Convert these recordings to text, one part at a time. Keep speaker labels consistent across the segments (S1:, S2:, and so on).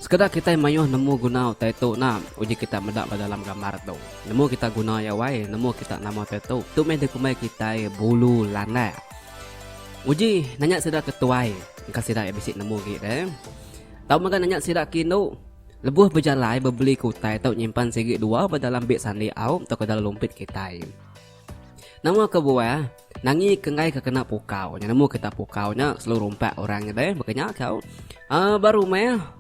S1: Sekedar kita mayuh nemu guna tato na uji kita medak dalam gambar tu. Nemu kita guna ya wai, nemu kita nama tato. Tu main dekumai kita bulu lana. Uji nanya sida ketuai, engkau sida bisik nemu gitu eh. Tahu makan nanya sida kino. Lebuh berjalai berbeli kutai tau nyimpan segi dua dalam beg sandi au atau ke dalam lumpit kita. Nama kebuah nangi kengai ke kena pukau. Yang nemu kita pukaunya seluruh rumpak orangnya deh. Makanya kau baru meh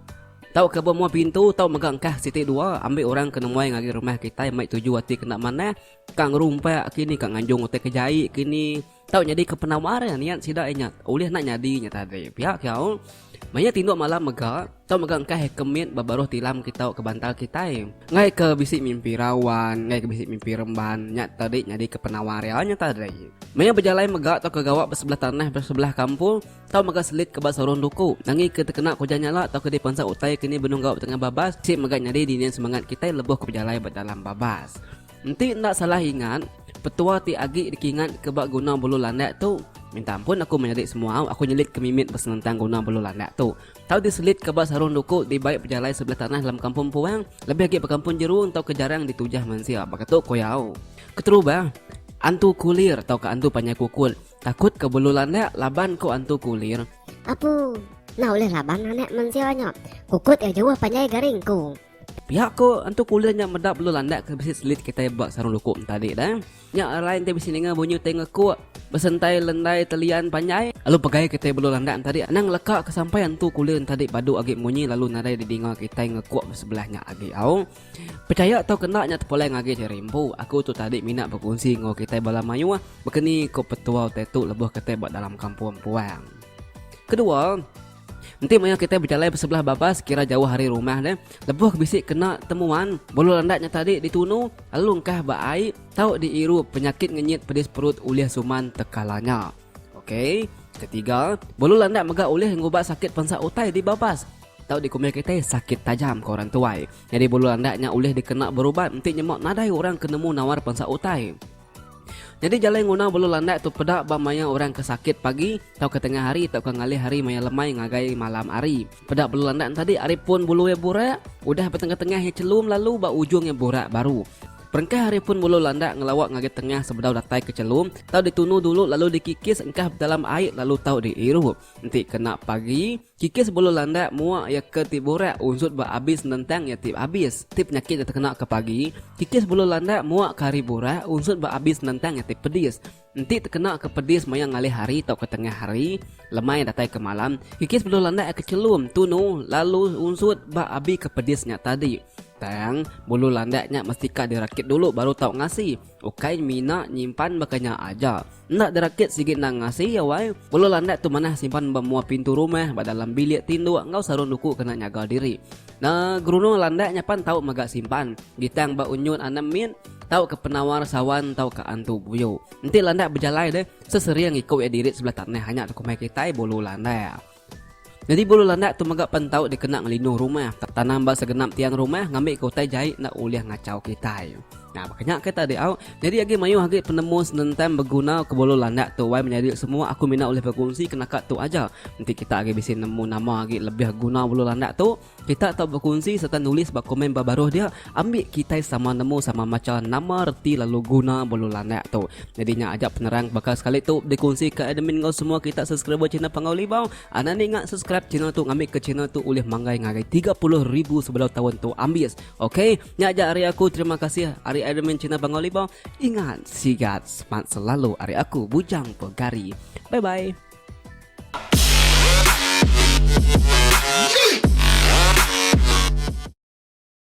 S1: tahu ke bawah pintu tahu megang kah siti dua ambil orang kena muai ngagi rumah kita mai tuju hati kena mana kang rumpak kini kang anjung otek kejai kini tahu jadi ke penawaran niat sida ingat ulih nak nyadi nya tadi pihak kau maya tinduk malam mega tahu megang kah kemit babaruh tilam kita ke bantal kita ngai ke bisik mimpi rawan ngai ke bisik mimpi remban nyat tadi nyadi ke penawarannya tadi maya berjalan mega atau ke gawak bersebelah tanah bersebelah kampung tahu mega selit ke basaron duku nangi ke terkena kujanya lah atau ke di pansa utai kini benung gawak tengah babas si mega nyadi dinian semangat kita lebuh ke berjalan dalam babas nanti tak salah ingat petua ti agi dikingat ke bak guna bulu landak tu minta ampun aku menyadik semua aku nyelit ke mimit tentang guna bulu landak tu tahu diselit ke bak sarung duku di baik berjalan sebelah tanah dalam kampung puang lebih lagi ke kampung jerung tau ke jarang ditujah manusia bakatuk koyau keteruba antu kulir tau ke antu panjang kukul takut ke bulu landak laban ko antu kulir
S2: Apu, nah oleh laban anak manusianya kukut ya jauh panjang garingku.
S1: pihak ko antu kulirnya medap bulu landak ke bisi selit kita bak sarung duku tadi dah nya lain te bisi ninga bunyi tengah ku besentai lendai telian panjai lalu pegai kita bulu landak tadi anang lekak ke sampai antu kulir tadi padu agi bunyi lalu nadai didinga kita ngekuak sebelahnya agi au percaya atau kena nya tepolai ngagi cerimpu aku tu tadi minat berkongsi ngo kita bala mayu bekeni ko petua tetu lebuh kita bak dalam kampung puang kedua nanti maya kita berjalan sebelah babas kira jauh hari rumah deh lebuh bisik kena temuan bulu landaknya tadi ditunu lalu engkah baai tahu diiru penyakit ngenyit pedis perut uliah suman tekalanya okey ketiga bulu landak megak uliah ngubat sakit pansa utai di babas tahu di kumil kita sakit tajam ke orang tuai jadi bulu landaknya uliah dikena berubat nanti nyemak nadai orang kenemu nawar pansa utai jadi jalan guna bulu landak tu pedak bamaya orang kesakit pagi tau ke tengah hari tau ke ngalih hari maya lemai ngagai malam hari pedak bulu landak tadi hari pun bulu ya burak udah petengah-tengah yang celum lalu ba ujung yang burak baru perengkah hari pun bulu landak ngelawak ngagai tengah sebedau datai ke celum tau ditunu dulu lalu dikikis engkah dalam air lalu tau diirup nanti kena pagi kikis bulu landak muak ya ke tip burak unsut ba habis nentang ya tip habis tip penyakit yang terkena ke pagi kikis bulu landak muak kari burak unsut ba habis nentang ya tip pedis nanti terkena ke pedis maya ngalih hari atau ke tengah hari lemai datai ke malam kikis bulu landak ke celum tunu lalu unsut ba abi ke pedisnya tadi tang bulu landaknya mesti kak dirakit dulu baru tahu ngasih okai mina nyimpan makanya aja nak dirakit sikit nang ngasih ya wai bulu landak tu mana simpan bemua pintu rumah dalam bilik tindu engkau sarung duku kena nyaga diri nah gruno landaknya pan tahu magak simpan gitang ba unyun anamin tahu ke penawar sawan tahu ke antu buyo nanti landak berjalan deh seseri yang ikut ya diri sebelah tanah hanya aku mai kita bulu landak jadi bulu landak tu magak pantau dikena ngelindung rumah tanam ba segenap tiang rumah ngambil kotai jahit nak uliah ngacau kita nah makanya kita diau jadi agi mayu agi penemu senentam berguna ke bulu landak tu wai menjadi semua aku minat oleh berkongsi kena kat tu aja nanti kita agi bisa nemu nama agi lebih guna bulu landak tu kita tahu berkongsi serta nulis ba komen ba baruh dia ambil kita sama nemu sama macam nama reti lalu guna bulu landak tu jadinya ajak penerang bakal sekali tu dikongsi ke admin kau semua kita subscribe channel Pangau Libau ana ni ingat subscribe channel tu ngambil ke channel tu oleh manggai ngagai 30,000 sebelum tahun tu ambis okey nya ajak hari aku terima kasih hari admin channel Pangau Libau ingat sigat smart selalu hari aku bujang pegari bye bye